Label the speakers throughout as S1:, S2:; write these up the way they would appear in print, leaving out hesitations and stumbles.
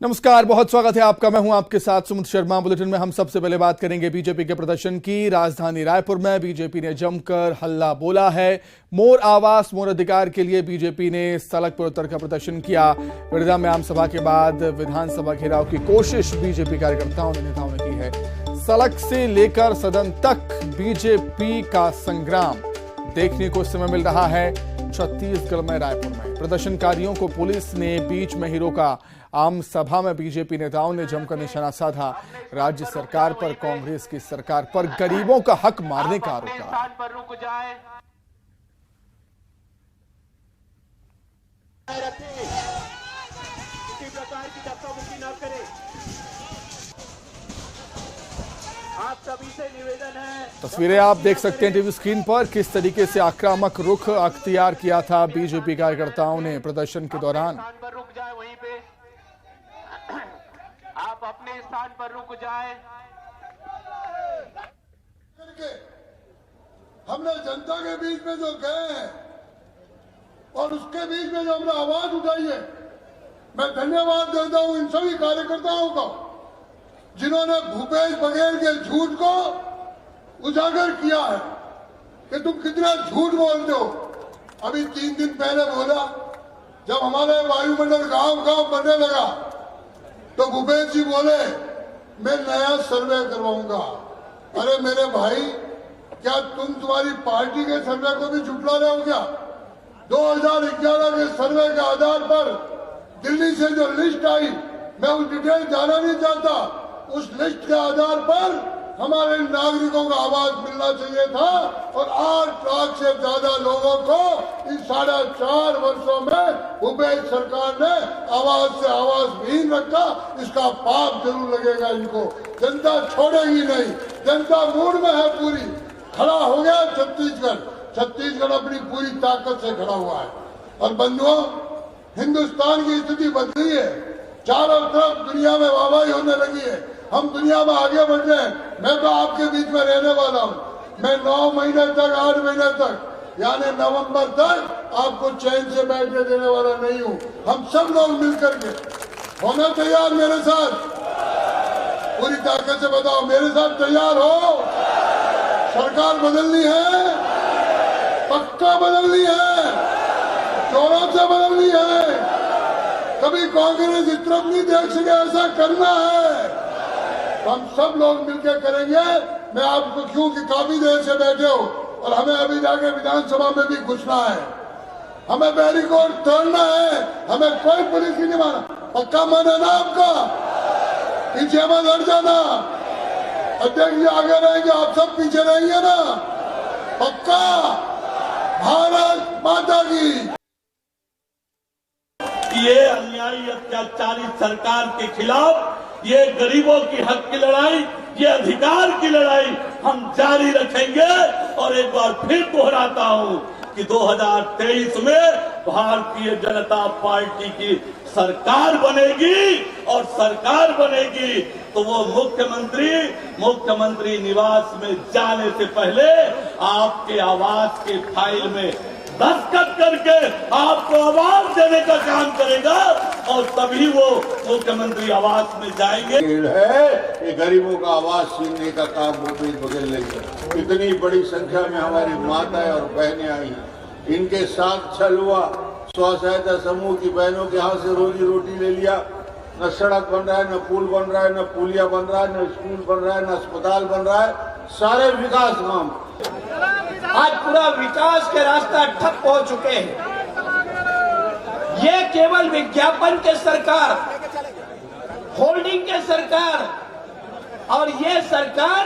S1: नमस्कार, बहुत स्वागत है आपका। मैं हूं आपके साथ सुमित शर्मा। बुलेटिन में हम सबसे पहले बात करेंगे बीजेपी के प्रदर्शन की। राजधानी रायपुर में बीजेपी ने जमकर हल्ला बोला है। मोर आवास मोर अधिकार के लिए बीजेपी ने सड़क पर उतरकर प्रदर्शन किया। विरधा में आम सभा के बाद विधानसभा घेराव की कोशिश बीजेपी कार्यकर्ताओं ने नेताओं ने की है। सड़क से लेकर सदन तक बीजेपी का संग्राम देखने को इस समय मिल रहा है छत्तीसगढ़ में रायपुर में। प्रदर्शनकारियों को पुलिस ने बीच में ही रोका। आम सभा में बीजेपी नेताओं ने जमकर निशाना साधा। राज्य सरकार पर, कांग्रेस की सरकार पर गरीबों का हक मारने का आरोप लगा।
S2: आप सभी से निवेदन है।
S1: तस्वीरें आप देख सकते हैं टीवी स्क्रीन पर, किस तरीके से आक्रामक रुख अख्तियार किया था बीजेपी कार्यकर्ताओं ने प्रदर्शन के दौरान।
S2: पर रुक जाए, वहीं पे आप अपने स्थान पर रुक जाए।
S3: हमने जनता के बीच में जो गए हैं और उसके बीच में जो हमने आवाज उठाई है, मैं धन्यवाद देता हूं इन सभी कार्यकर्ताओं को जिन्होंने भूपेश बघेल के झूठ को उजागर किया है कि तुम कितना झूठ बोलते हो। अभी 3 दिन पहले बोला, जब हमारे वायुमंडल गांव-गांव बनने लगा तो भूपेश जी बोले मैं नया सर्वे करवाऊंगा। अरे मेरे भाई, क्या तुम्हारी पार्टी के सर्वे को भी झुठला रहे हो क्या? 2011 के सर्वे के आधार पर दिल्ली से जो लिस्ट आई, मैं उस डिटेल जाना नहीं चाहता, उस लिस्ट के आधार पर हमारे नागरिकों को आवाज मिलना चाहिए था और 8 लाख से ज्यादा लोगों को इन 4.5 वर्षों में भूपेश सरकार ने आवाज से आवाज विहीन रखा। इसका पाप जरूर लगेगा इनको। जनता छोड़ेगी नहीं, जनता मूड में है पूरी। खड़ा हो गया छत्तीसगढ़ अपनी पूरी ताकत से खड़ा हुआ है। और बंधुओं, हिंदुस्तान की स्थिति बदली है। चारों तरफ दुनिया में वाहवाही होने लगी है। हम दुनिया में आगे बढ़ रहे हैं। मैं तो आपके बीच में रहने वाला हूं। मैं 9 महीने तक, 8 महीने तक, यानी नवंबर तक आपको चैन से बैठने देने वाला नहीं हूं। हम सब लोग मिलकर के होना तैयार मेरे साथ, पूरी ताकत से बताओ, मेरे साथ तैयार हो? सरकार बदलनी है, पक्का बदलनी है, जोरों से बदलनी है। कभी कांग्रेस इस तरफ नहीं देख सके, ऐसा करना है। हम सब लोग मिलकर करेंगे। मैं आपको क्यों कि काफी देर से बैठे हो और हमें अभी जाके विधानसभा में भी घुसना है। हमें बैरिकेड तोड़ना है। हमें कोई पुलिस नहीं माना। पक्का मन है ना आपका? पीछे मत हट जाना। अध्यक्ष जी आगे रहेंगे, आप सब पीछे रहेंगे ना? पक्का? भारत माता की।
S4: ये अन्यायी अत्याचारी सरकार के खिलाफ ये गरीबों की हक की लड़ाई, ये अधिकार की लड़ाई हम जारी रखेंगे। और एक बार फिर दोहराता हूं कि 2023 में भारतीय जनता पार्टी की सरकार बनेगी और सरकार बनेगी तो वो मुख्यमंत्री निवास में जाने से पहले आपके आवास के फाइल में दस्तखत करके आपको आवाज देने का काम करेगा और तभी वो मुख्यमंत्री आवास में जाएंगे।
S3: ये गरीबों का आवाज छीनने का काम भूपेश बघेल ने किया। इतनी बड़ी संख्या में हमारी माताएं और बहनें आई, इनके साथ छल हुआ। स्व सहायता समूह की बहनों के हाथ से रोजी रोटी ले लिया। न सड़क बन रहा है, न पुल बन रहा है, न पुलिया बन रहा है, न स्कूल बन रहा है, न अस्पताल बन रहा है। सारे विकास काम,
S5: आज पूरा विकास के रास्ता ठप हो चुके हैं। ये केवल विज्ञापन के सरकार, होल्डिंग के सरकार, और ये सरकार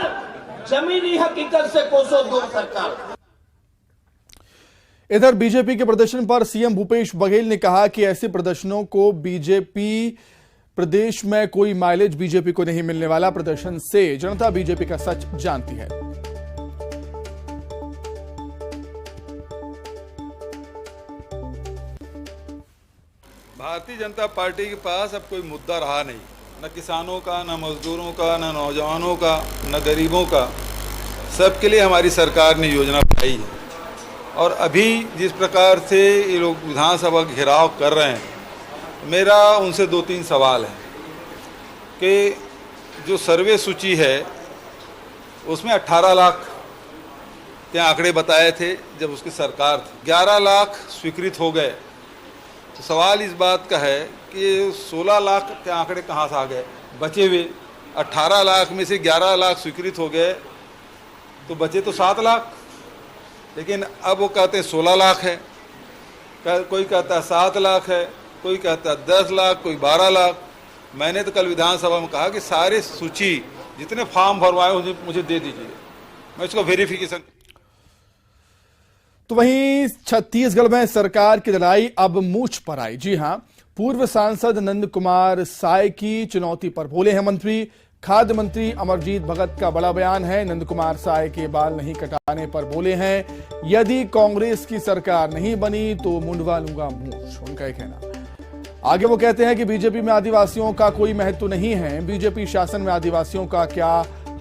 S5: जमीनी हकीकत से कोसों दूर सरकार।
S1: इधर बीजेपी के प्रदर्शन पर सीएम भूपेश बघेल ने कहा कि ऐसे प्रदर्शनों को बीजेपी प्रदेश में कोई माइलेज बीजेपी को नहीं मिलने वाला। प्रदर्शन से जनता बीजेपी का सच जानती है।
S6: भारतीय जनता पार्टी के पास अब कोई मुद्दा रहा नहीं, न किसानों का, न मजदूरों का, न नौजवानों का, न गरीबों का। सबके लिए हमारी सरकार ने योजना बनाई है। और अभी जिस प्रकार से ये लोग विधानसभा घेराव कर रहे हैं, मेरा उनसे 2-3 सवाल हैं। कि जो सर्वे सूची है उसमें 18 लाख के आंकड़े बताए थे जब उसकी सरकार थी। 11 लाख स्वीकृत हो गए। तो सवाल इस बात का है कि 16 लाख के आंकड़े कहाँ से आ गए बचे हुए? 18 लाख में से 11 लाख स्वीकृत हो गए तो बचे तो 7 लाख। लेकिन अब वो कहते हैं 16 लाख है, कोई कहता है 7 लाख है, कोई कहता है 10 लाख, कोई 12 लाख। मैंने तो कल विधानसभा में कहा कि सारे सूची जितने फॉर्म भरवाए मुझे दे दीजिए, मैं इसको वेरिफिकेशन।
S1: तो वहीं छत्तीसगढ़ में सरकार की लड़ाई अब मूंछ पर आई। जी हां, पूर्व सांसद नंद कुमार साय की चुनौती पर बोले हैं मंत्री। खाद्य मंत्री अमरजीत भगत का बड़ा बयान है। नंद कुमार साय के बाल नहीं कटाने पर बोले हैं, यदि कांग्रेस की सरकार नहीं बनी तो मुंडवा लूंगा मूंछ, उनका यह कहना। आगे वो कहते हैं कि बीजेपी में आदिवासियों का कोई महत्व नहीं है। बीजेपी शासन में आदिवासियों का क्या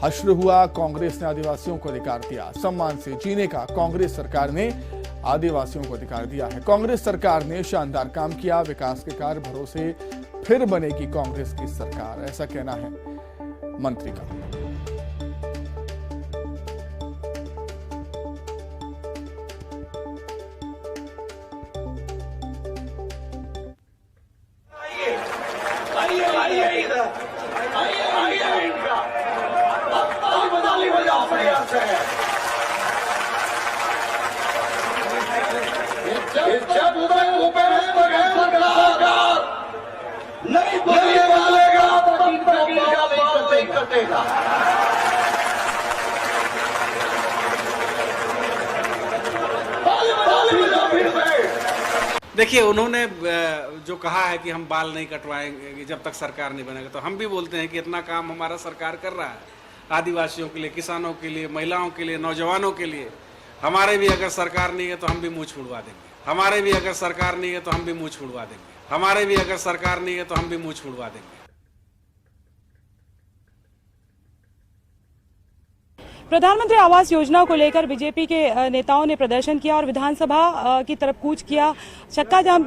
S1: हश्र हुआ? कांग्रेस ने आदिवासियों को अधिकार दिया, सम्मान से जीने का कांग्रेस सरकार ने आदिवासियों को अधिकार दिया है। कांग्रेस सरकार ने शानदार काम किया, विकास के कार्य भरोसे फिर बनेगी कांग्रेस की सरकार, ऐसा कहना है मंत्री का।
S3: जब भूपेश बघेल सरकार नहीं बदलेगा तब तक नहीं कटेगा।
S7: देखिए, उन्होंने जो कहा है कि हम बाल नहीं कटवाएंगे जब तक सरकार नहीं बनेगा, तो हम भी बोलते हैं कि इतना काम हमारा सरकार कर रहा है आदिवासियों के लिए, किसानों के लिए, महिलाओं के लिए, नौजवानों के लिए। हमारे भी अगर सरकार नहीं है तो हम भी मुंह छुड़वा देंगे। हमारे भी अगर सरकार नहीं है तो हम भी मुंह छुड़वा देंगे। हमारे भी अगर सरकार नहीं है तो हम भी मुंह छुड़वा देंगे।
S8: प्रधानमंत्री आवास योजना को लेकर बीजेपी के नेताओं ने प्रदर्शन किया और विधानसभा की तरफ कूच किया, चक्का जाम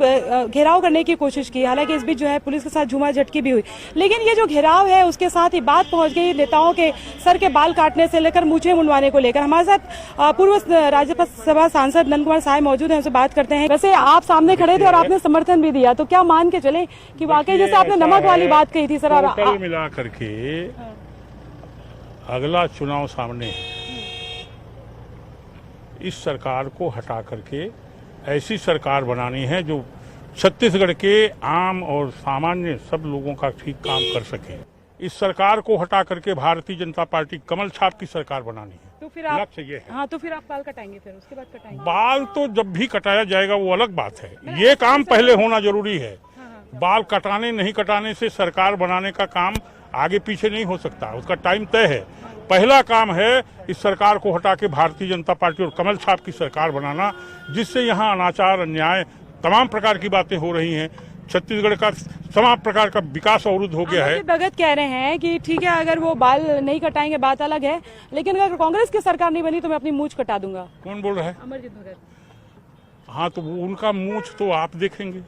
S8: घेराव करने की कोशिश की। हालांकि इस बीच जो है पुलिस के साथ झूमा झटकी भी हुई, लेकिन ये जो घेराव है उसके साथ ही बात पहुंच गई नेताओं के सर के बाल काटने से लेकर मूछें मुंडवाने को लेकर। हमारे साथ पूर्व राज्यसभा सांसद नंद कुमार साय मौजूद हैं, उनसे बात करते हैं। वैसे आप सामने खड़े थे और आपने समर्थन भी दिया, तो क्या मान के चले कि वाकई जैसे आपने नमक वाली बात कही थी सर, और
S9: मिला करके अगला चुनाव सामने है, इस सरकार को हटा करके ऐसी सरकार बनानी है जो छत्तीसगढ़ के आम और सामान्य सब लोगों का ठीक काम कर सके। इस सरकार को हटा करके भारतीय जनता पार्टी कमल छाप की सरकार बनानी है।
S8: तो फिर आप
S9: लक्ष्य ये है।
S8: हाँ, तो फिर आप बाल कटाएंगे, फिर उसके बाद कटाएंगे?
S9: बाल तो जब भी कटाया जाएगा वो अलग बात है, ये काम पहले होना जरूरी है। बाल कटाने नहीं कटाने से सरकार बनाने का काम आगे पीछे नहीं हो सकता, उसका टाइम तय है। पहला काम है इस सरकार को हटा के भारतीय जनता पार्टी और कमल छाप की सरकार बनाना, जिससे यहाँ अनाचार, अन्याय, तमाम प्रकार की बातें हो रही हैं। छत्तीसगढ़ का तमाम प्रकार का विकास अवरुद्ध हो गया है।
S8: भगत कह रहे हैं कि ठीक है, अगर वो बाल नहीं कटाएंगे बात अलग है, लेकिन अगर कांग्रेस की सरकार नहीं बनी तो मैं अपनी मूंछ कटा दूंगा।
S9: कौन बोल रहा है?
S8: अमरजीत भगत।
S9: हाँ, तो उनका मूंछ तो आप देखेंगे,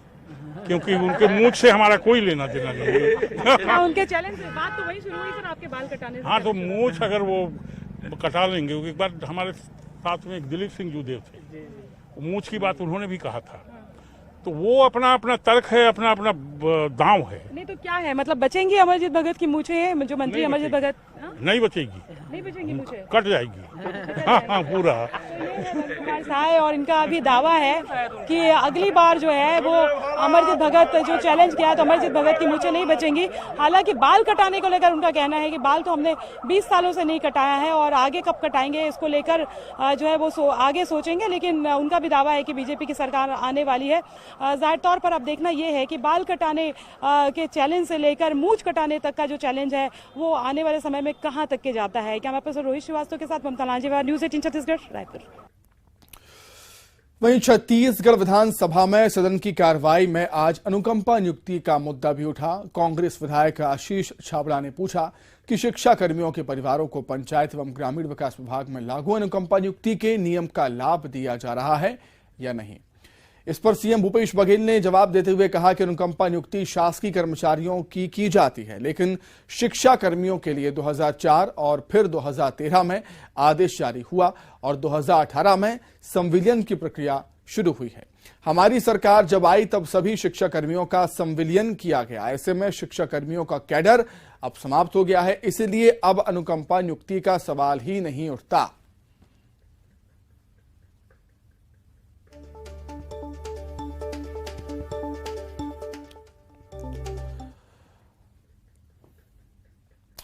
S9: क्योंकि उनके मूंछ से हमारा कोई लेना देना नहीं है।
S8: उनके चैलेंज से बात तो वही शुरू हुई सर, आपके बाल कटाने से।
S9: हाँ, तो मूंछ अगर वो कटा लेंगे, एक बार हमारे साथ में एक दिलीप सिंह जूदेव थे, मूंछ की बात उन्होंने भी कहा था, तो वो अपना अपना तर्क है, अपना अपना दांव है।
S8: नहीं तो क्या है, मतलब बचेंगी अमरजीत भगत की मूंछें, जो मंत्री अमरजीत भगत?
S9: नहीं बचेगी,
S8: नहीं बचेंगी मूंछें,
S9: कट जाएगी। हाँ, पूरा।
S8: कुमार साय और इनका अभी दावा है कि अगली बार जो है वो अमरजीत भगत जो चैलेंज किया है तो अमरजीत भगत की मूंछें नहीं बचेंगी। हालांकि बाल कटाने को लेकर उनका कहना है कि बाल तो हमने 20 सालों से नहीं कटाया है और आगे कब कटाएंगे इसको लेकर जो है वो आगे सोचेंगे। लेकिन उनका भी दावा है कि बीजेपी की सरकार आने वाली है। जाहिर तौर पर अब देखना यह है कि बाल कटाने के चैलेंज से लेकर मूंछ कटाने तक का जो चैलेंज है वो आने वाले समय में कहां तक के जाता है। कैमरा पर्सन रोहित श्रीवास्तव के साथ ममता लांजेवार, न्यूज़ 18 छत्तीसगढ़, रायपुर।
S1: वहीं छत्तीसगढ़ विधानसभा में सदन की कार्रवाई में आज अनुकंपा नियुक्ति का मुद्दा भी उठा। कांग्रेस विधायक आशीष छाबड़ा ने पूछा कि शिक्षा कर्मियों के परिवारों को पंचायत एवं ग्रामीण विकास विभाग में लागू अनुकंपा नियुक्ति के नियम का लाभ दिया जा रहा है या नहीं। इस पर सीएम भूपेश बघेल ने जवाब देते हुए कहा कि अनुकंपा नियुक्ति शासकीय कर्मचारियों की जाती है, लेकिन शिक्षा कर्मियों के लिए 2004 और फिर 2013 में आदेश जारी हुआ और 2018 में संविलियन की प्रक्रिया शुरू हुई है। हमारी सरकार जब आई तब सभी शिक्षा कर्मियों का संविलियन किया गया। ऐसे में शिक्षा कर्मियों का कैडर अब समाप्त हो गया है, इसलिए अब अनुकंपा नियुक्ति का सवाल ही नहीं उठता।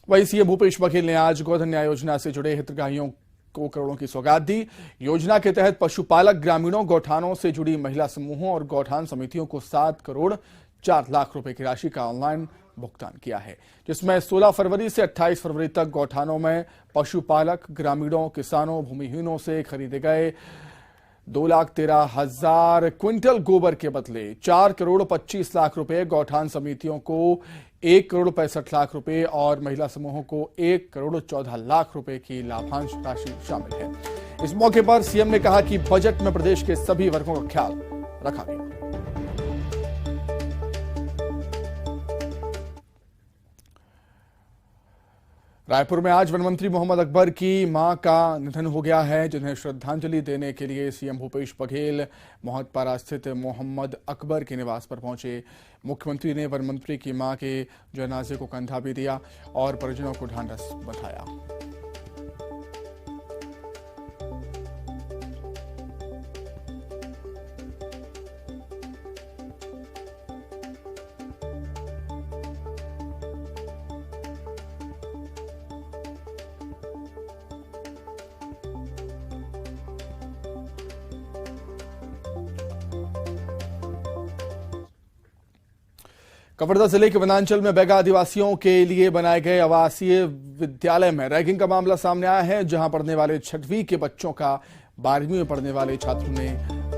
S1: वहीं सीएम भूपेश बघेल ने आज गोधन न्याय योजना से जुड़े हितग्राहियों को करोड़ों की सौगात दी। योजना के तहत पशुपालक ग्रामीणों, गौठानों से जुड़ी महिला समूहों और गौठान समितियों को 7 करोड़ 4 लाख रुपए की राशि का ऑनलाइन भुगतान किया है, जिसमें 16 फरवरी से 28 फरवरी तक गौठानों में पशुपालक ग्रामीणों, किसानों, भूमिहीनों से खरीदे गए 2,13,000 क्विंटल गोबर के बदले 4 करोड़ 25 लाख रुपए, गौठान समितियों को 1 करोड़ 65 लाख रुपए और महिला समूहों को 1 करोड़ 14 लाख रुपए की लाभांश राशि शामिल है। इस मौके पर सीएम ने कहा कि बजट में प्रदेश के सभी वर्गों का ख्याल रखा गया। रायपुर में आज वन मंत्री मोहम्मद अकबर की मां का निधन हो गया है, जिन्हें श्रद्धांजलि देने के लिए सीएम भूपेश बघेल मोहतपारा स्थित मोहम्मद अकबर के निवास पर पहुंचे। मुख्यमंत्री ने वन मंत्री की मां के जनाजे को कंधा भी दिया और परिजनों को ढांढस बंधाया। कवर्धा जिले के वनांचल में बैगा आदिवासियों के लिए बनाए गए आवासीय विद्यालय में रैगिंग का मामला सामने आया है, जहां पढ़ने वाले 6वीं के बच्चों का 12वीं में पढ़ने वाले छात्रों ने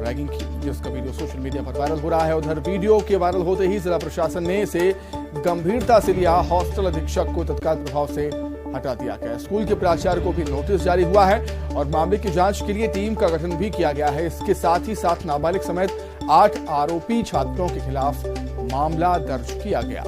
S1: रैगिंग की, जिसका वीडियो सोशल मीडिया पर वायरल हो रहा है। उधर वीडियो के वायरल होते ही जिला प्रशासन ने इसे गंभीरता से लिया। हॉस्टल अधीक्षक को तत्काल प्रभाव से हटा दिया गया। स्कूल के प्राचार्य को भी नोटिस जारी हुआ है और मामले की जांच के लिए टीम का गठन भी किया गया है। इसके साथ ही 7 नाबालिग समेत 8 आरोपी छात्रों के खिलाफ मामला दर्ज किया गया।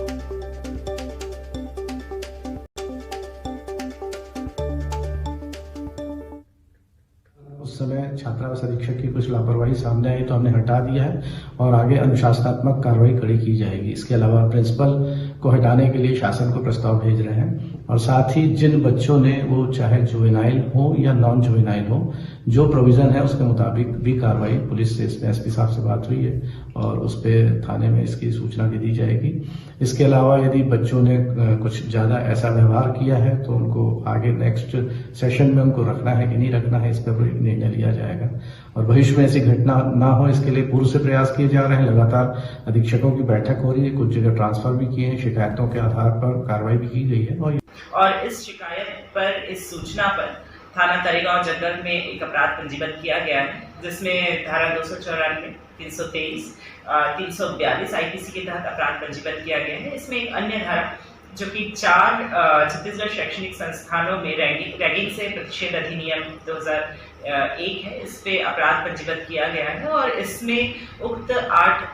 S10: उस समय छात्रावास अधीक्षक की कुछ लापरवाही सामने आई तो हमने हटा दिया है और आगे अनुशासनात्मक कार्रवाई कड़ी की जाएगी। इसके अलावा प्रिंसिपल को हटाने के लिए शासन को प्रस्ताव भेज रहे हैं और साथ ही जिन बच्चों ने, वो चाहे जुवेनाइल हो या नॉन जुवेनाइल हो, जो प्रोविजन है उसके मुताबिक भी कार्रवाई पुलिस से, इसमें एसपी साहब से बात हुई है और उस पर थाने में इसकी सूचना भी दी जाएगी। इसके अलावा यदि बच्चों ने कुछ ज्यादा ऐसा व्यवहार किया है तो उनको आगे नेक्स्ट सेशन में उनको रखना है कि नहीं रखना है, इस पर निर्णय लिया जाएगा और भविष्य में ऐसी घटना ना हो इसके लिए पूर्व से प्रयास किए जा रहे हैं। लगातार अधीक्षकों की बैठक हो रही है, कुछ जगह ट्रांसफर भी किए हैं, शिकायतों के आधार पर कार्रवाई भी की गई है।
S11: और इस शिकायत पर, इस सूचना पर थाना तरेगांव जंगल में एक अपराध पंजीबद्ध किया गया है, जिसमें धारा 294, 323, 342 आईपीसी के तहत अपराध पंजीबद्ध किया गया है। इसमें एक अन्य धारा जो कि 4 छत्तीसगढ़ शैक्षणिक संस्थानों में रैगिंग से प्रतिषेध अधिनियम 2001 है, इस पे अपराध पंजीबद्ध किया गया है और इसमें उक्त 8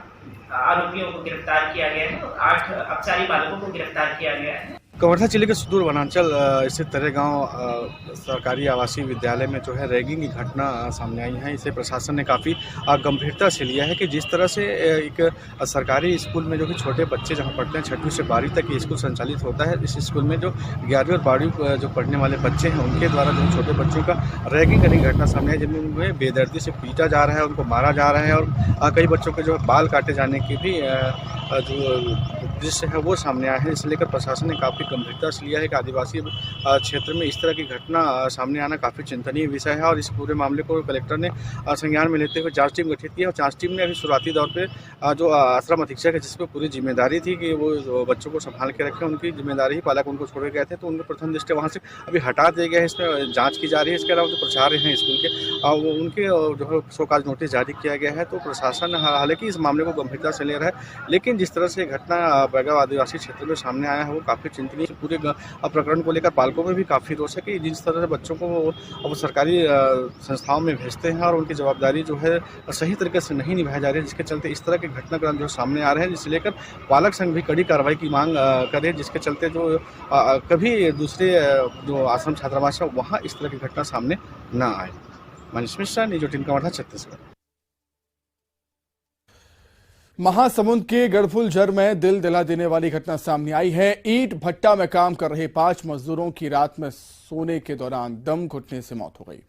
S11: आरोपियों को गिरफ्तार किया गया है और 8 अपचारी बालकों को गिरफ्तार किया गया है।
S12: कवर्धा जिले के सुदूर वनांचल स्थित तरेगांव सरकारी आवासीय विद्यालय में जो है रैगिंग की घटना सामने आई है। इसे प्रशासन ने काफ़ी गंभीरता से लिया है कि जिस तरह से एक सरकारी स्कूल में जो कि छोटे बच्चे जहां पढ़ते हैं 6वीं से 12वीं तक ये स्कूल संचालित होता है, इस स्कूल में जो 11वीं और 12वीं जो पढ़ने वाले बच्चे हैं उनके द्वारा जो छोटे बच्चों का रैगिंग करने की घटना सामने आई, जिनमें उन्हें बेदर्दी से पीटा जा रहा है, उनको मारा जा रहा है और कई बच्चों के जो बाल काटे जाने की भी जो दृश्य है वो सामने आया है। इसे लेकर प्रशासन ने काफ़ी गंभीरता से लिया है कि आदिवासी क्षेत्र में इस तरह की घटना सामने आना काफ़ी चिंतनीय विषय है और इस पूरे मामले को कलेक्टर ने संज्ञान में लेते हुए जांच टीम गठित की है और जांच टीम ने अभी शुरुआती दौर पे जो आश्रम अधीक्षक है जिस पर पूरी जिम्मेदारी थी कि वो बच्चों को संभाल के रखें, उनकी जिम्मेदारी ही, पालक उनको छोड़ गए थे तो उनको प्रथम दृष्टया वहाँ से अभी हटा दिया गया है। इसमें जाँच की जा रही है। इसके अलावा जो प्राचार्य हैं स्कूल के उनके जो है शोकाज नोटिस जारी किया गया है। तो प्रशासन हालांकि इस मामले को गंभीरता से ले रहा है, लेकिन जिस तरह से घटना बैगाव आदिवासी क्षेत्र में सामने आया है वो काफ़ी चिंतनीय है। पूरे प्रकरण को लेकर पालकों में भी काफ़ी रोष है कि जिस तरह से बच्चों को अब सरकारी संस्थाओं में भेजते हैं और उनकी जवाबदारी जो है सही तरीके से नहीं निभाई जा रही है, जिसके चलते इस तरह के घटनाक्रम जो सामने आ रहे हैं, जिसे लेकर पालक संघ भी कड़ी कार्रवाई की मांग करे, जिसके चलते जो कभी दूसरे जो आश्रम छात्रावास है वहाँ इस तरह की घटना सामने न आए। मनीष मिश्रा, न्यूज़ 18 कवर्धा, छत्तीसगढ़।
S1: महासमुंद के गढ़फुल झर में दिल दिला देने वाली घटना सामने आई है। ईंट भट्टा में काम कर रहे 5 मजदूरों की रात में सोने के दौरान दम घुटने से मौत हो गई।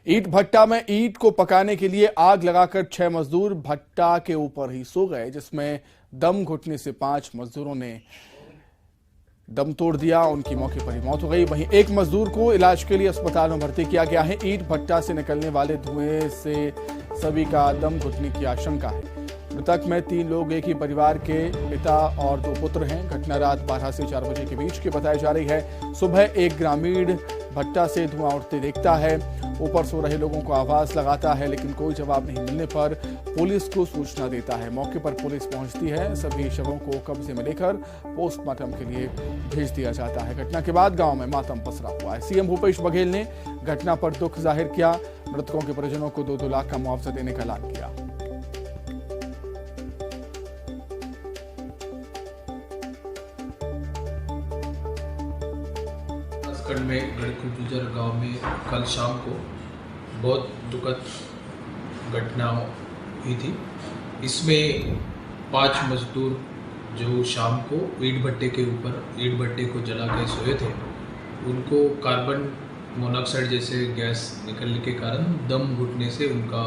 S1: ईंट भट्टा में ईंट को पकाने के लिए आग लगाकर 6 मजदूर भट्टा के ऊपर ही सो गए, जिसमें दम घुटने से 5 मजदूरों ने दम तोड़ दिया। उनकी मौके पर ही मौत हो गई। वहीं एक मजदूर को इलाज के लिए अस्पताल में भर्ती किया गया है। ईंट भट्टा से निकलने वाले धुएं से सभी का दम घुटने की आशंका है। मृतक में 3 लोग एक ही परिवार के पिता और 2 पुत्र हैं। घटना रात 12 से 4 बजे के बीच की बताई जा रही है। सुबह एक ग्रामीण भट्टा से धुआं उठते देखता है। ऊपर सो रहे लोगों को आवाज लगाता है, लेकिन कोई जवाब नहीं मिलने पर पुलिस को सूचना देता है। मौके पर पुलिस पहुंचती है। सभी शवों को कब्जे में लेकर पोस्टमार्टम के लिए भेज दिया जाता है। घटना के बाद गांव में मातम पसरा हुआ है। सीएम भूपेश बघेल ने घटना पर दुख जाहिर किया। मृतकों के परिजनों को 2-2 लाख का मुआवजा देने का ऐलान किया।
S13: खंड में गढ़खुजर गांव में कल शाम को बहुत दुखद घटना हुई थी। इसमें 5 मजदूर जो शाम को ईंट भट्टे के ऊपर ईंट भट्टे को जला के सोए थे, उनको कार्बन मोनोऑक्साइड जैसे गैस निकलने के कारण दम घुटने से उनका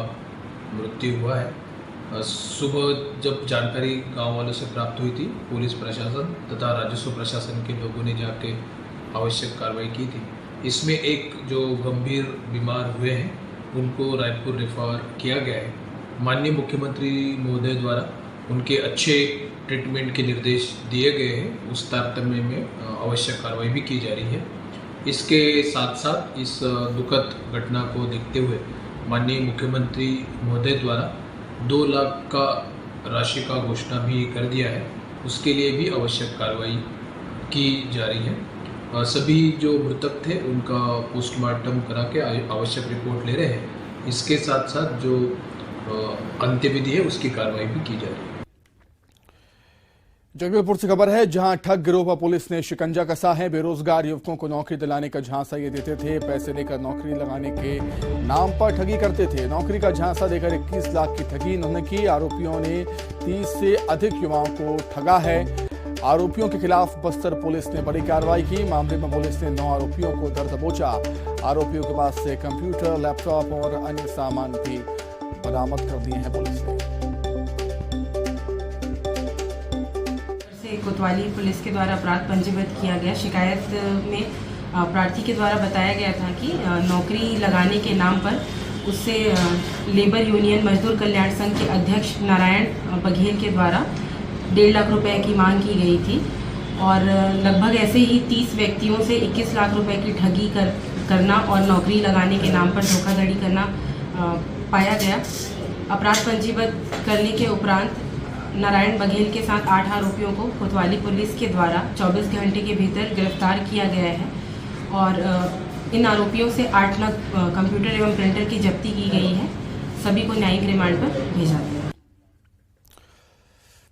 S13: मृत्यु हुआ है। सुबह जब जानकारी गांव वालों से प्राप्त हुई थी, पुलिस प्रशासन तथा राजस्व प्रशासन के लोगों ने जाके आवश्यक कार्रवाई की थी। इसमें एक जो गंभीर बीमार हुए हैं उनको रायपुर रेफर किया गया है। माननीय मुख्यमंत्री महोदय द्वारा उनके अच्छे ट्रीटमेंट के निर्देश दिए गए हैं। उस तारतम्य में आवश्यक कार्रवाई भी की जा रही है। इसके साथ साथ इस दुखद घटना को देखते हुए माननीय मुख्यमंत्री महोदय द्वारा 2 लाख का राशि का घोषणा भी कर दिया है। उसके लिए भी आवश्यक कार्रवाई की जा रही है। सभी जो मृतक थे उनका पोस्टमार्टम करा के आवश्यक रिपोर्ट ले रहे हैं। इसके साथ साथ जो अंत्यविधि है उसकी कार्रवाई भी की जा रही है।
S1: जगदलपुर से खबर है, जहां ठग गिरोह पर पुलिस ने शिकंजा कसा है। बेरोजगार युवकों को नौकरी दिलाने का झांसा ये देते थे। पैसे लेकर नौकरी लगाने के नाम पर ठगी करते थे। नौकरी का झांसा देकर 21 लाख की ठगी इन्होंने की। आरोपियों ने 30 से अधिक युवाओं को ठगा है। आरोपियों के खिलाफ बस्तर पुलिस ने बड़ी कार्रवाई की। मामले में पुलिस ने 9 आरोपियों को धर दबोचा। आरोपियों के पास से कंप्यूटर, लैपटॉप और अन्य सामान भी बरामद कर दिए हैं पुलिस ने।
S14: कोतवाली पुलिस के द्वारा अपराध पंजीबद्ध किया गया। शिकायत में प्रार्थी के द्वारा बताया गया था कि नौकरी लगाने के नाम पर उससे लेबर यूनियन मजदूर कल्याण संघ के अध्यक्ष नारायण बघेल के द्वारा 1.5 लाख रुपए की मांग की गई थी और लगभग ऐसे ही 30 व्यक्तियों से 21 लाख रुपए की ठगी करना और नौकरी लगाने के नाम पर धोखाधड़ी करना पाया गया। अपराध पंजीबद्ध करने के उपरांत नारायण बघेल के साथ 8 आरोपियों को कोतवाली पुलिस के द्वारा 24 घंटे के भीतर गिरफ्तार किया गया है और इन आरोपियों से 8 नग कंप्यूटर एवं प्रिंटर की जब्ती की गई है। सभी को न्यायिक रिमांड पर भेजा गया।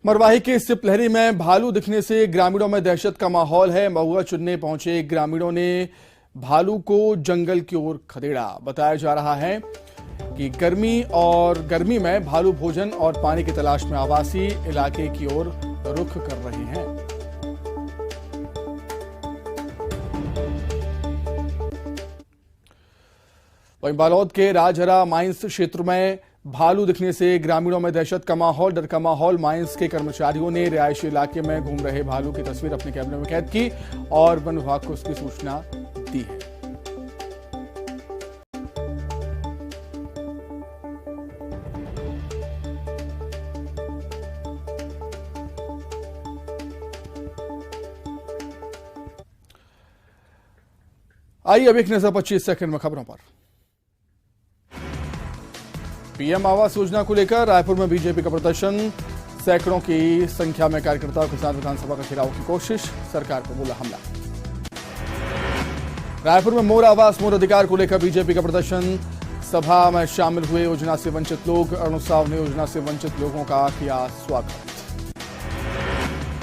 S1: मरवाही के सिपलहरी में भालू दिखने से ग्रामीणों में दहशत का माहौल है। महुआ चुनने पहुंचे ग्रामीणों ने भालू को जंगल की ओर खदेड़ा। बताया जा रहा है कि गर्मी में भालू भोजन और पानी की तलाश में आवासी इलाके की ओर रुख कर रहे हैं। वहीं बालोद के राजहरा माइंस क्षेत्र में भालू दिखने से ग्रामीणों में दहशत का माहौल, डर का माहौल। माइंस के कर्मचारियों ने रिहायशी इलाके में घूम रहे भालू की तस्वीर अपने कैमरे में कैद की और वन विभाग को उसकी सूचना दी है। आइए अब एक नजर 25 सेकंड में खबरों पर। पीएम आवास योजना को लेकर रायपुर में बीजेपी का प्रदर्शन। सैकड़ों की संख्या में कार्यकर्ताओं के साथ विधानसभा का घेराव की कोशिश, सरकार पर बोला हमला। रायपुर में मोर आवास मोर अधिकार को लेकर बीजेपी का प्रदर्शन, सभा में शामिल हुए योजना से वंचित लोग। अरुण साव ने योजना से वंचित लोगों का किया स्वागत।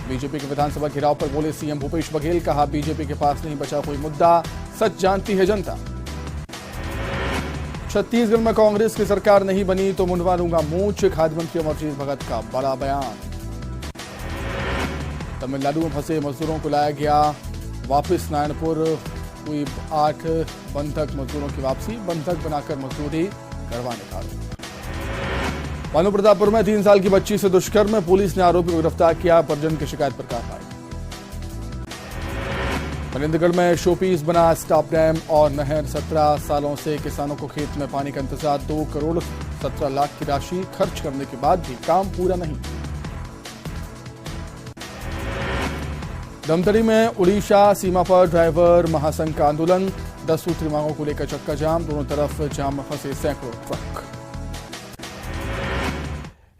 S1: बीजेपी के विधानसभा घेराव पर बोले सीएम भूपेश बघेल, कहा बीजेपी के पास नहीं बचा कोई मुद्दा, सच जानती है जनता। छत्तीसगढ़ में कांग्रेस की सरकार नहीं बनी तो मुंडवा लूंगा मूंछ, खाद्य मंत्री अमरजीत भगत का बड़ा बयान। तमिलनाडु में फंसे मजदूरों को लाया गया वापस नारायणपुर, हुई 8 बंधक मजदूरों की वापसी, बंधक बनाकर मजदूरी करवाने का आरोप। भानु प्रतापपुर में 3 साल की बच्ची से दुष्कर्म, पुलिस ने आरोपी को गिरफ्तार किया, परिजन की शिकायत पर कार्रवाई। मनेंद्रगढ़ में शोपीस बना स्टॉप डैम और नहर, 17 सालों से किसानों को खेत में पानी का इंतजार, 2 करोड़ 17 लाख की राशि खर्च करने के बाद भी काम पूरा नहीं। धमतरी में उड़ीसा सीमा पर ड्राइवर महासंघ का आंदोलन, 10 सूत्री मांगों को लेकर चक्का जाम, दोनों तरफ जाम में फंसे सैकड़ों ट्रक।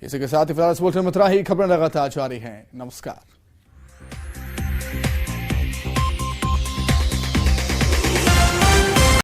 S1: इसी के साथ ही फिलहाल इस बुलेटिन में इतना ही, खबरें लगातार जारी हैं। नमस्कार।